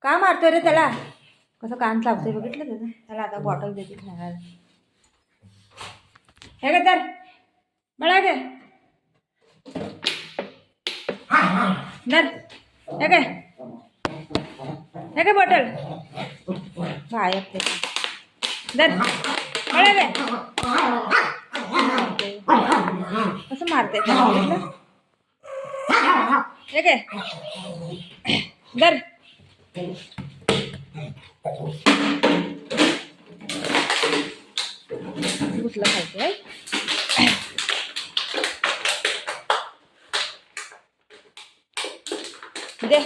का मारतोय रे त्याला? कसं कान चावतोय बघितलं त्याचं. त्याला आता बॉटल देते खायला. हे गे तर बळा गे धर. हे काय बॉटल गायब ते धर. बळा गे कसं मारते त्याला. हे काय धर. घुसलं खायचंय. दे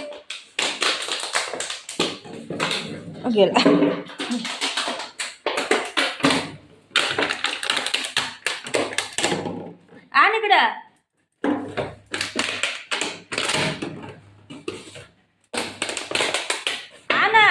गेला. आण इकडं. आना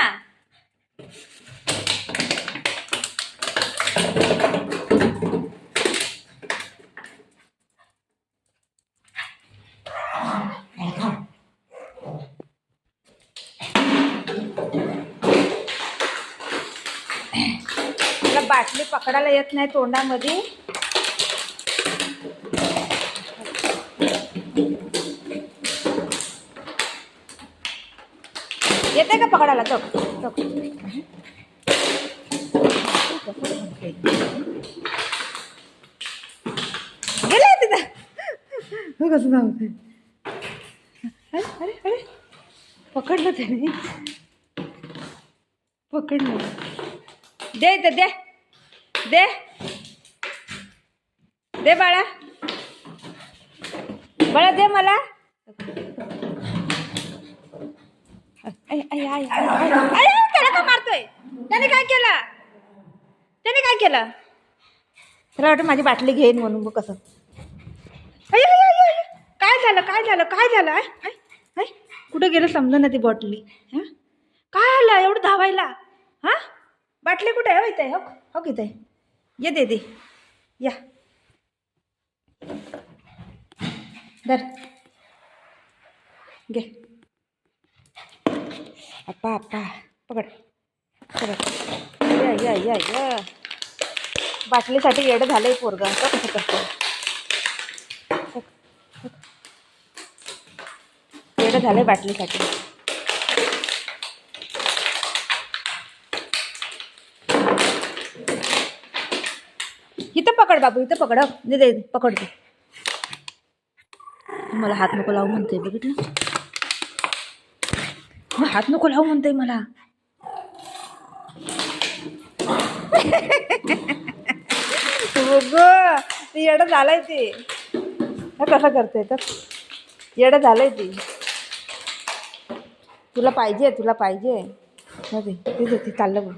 मला बाटली पकडायला येत नाही तोंडामध्ये. येते का पकडायला? तो गेले तिथं. कसं धावते. अरे अरे अरे पकडलं त्याने. पकडलं. दे इथं दे दे दे बाळा. बाळा दे मला. त्याला का मारतोय? त्याने काय केलं? त्याने काय केलं? त्याला वाटतं माझी बाटली घेईन म्हणून. बघ कसं. काय झालं काय झालं काय झालं? कुठं गेलं समजा ना ती बॉटली. काय आलं एवढं धावायला? हा बाटली कुठे आहे? इथे हो हो किथे ये दे दे या धर घे. अप्पा अप्पा पकड पकड. या या या या बाटलीसाठी येडं झालंय पोरगा. कसं करतो? येडं झालंय बाटलीसाठी. इथं पकड बाबू इथं पकड. दे दे पकड दे. मला हात नको लावू म्हणते. बघितलं हात नको लावू म्हणते मला. ती येडं झालंय ते. कसं करते तर येडं झालंय ती. तुला पाहिजे तुला पाहिजे ते चाललं बघ.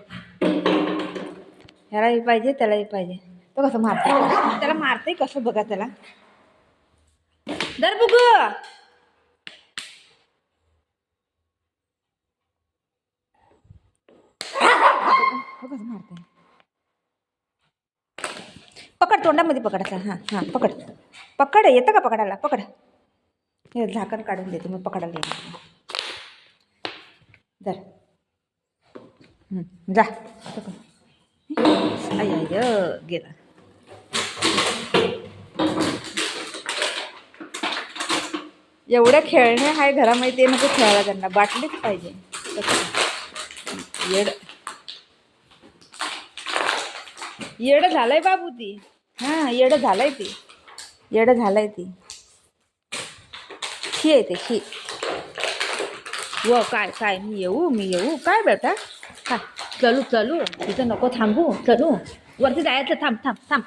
ह्यालाही पाहिजे त्यालाही पाहिजे. तो कसं मारते त्याला. मारते कसं बघा त्याला. दर बघू कसं मारते. पकड तोंडामध्ये पकडायचा. हां हां पकड पकड. येतं का पकडायला? पकड. हे झाकण काढून देते मग पकडायला येते. दर जा. अय्य गेला. एवढं खेळणे आहे घरामध्ये ते नको खेळायला. त्यांना बाटलीच पाहिजे. येडं झालंय बाबू ती. हां येडं झालंय ती. येडं झालंय ती. शी आहे ते शी. व काय काय मी येऊ काय बेटा? काय चलू चलू तिथं नको थांबू. चलू वरती जायचं. थांब थांब थांब.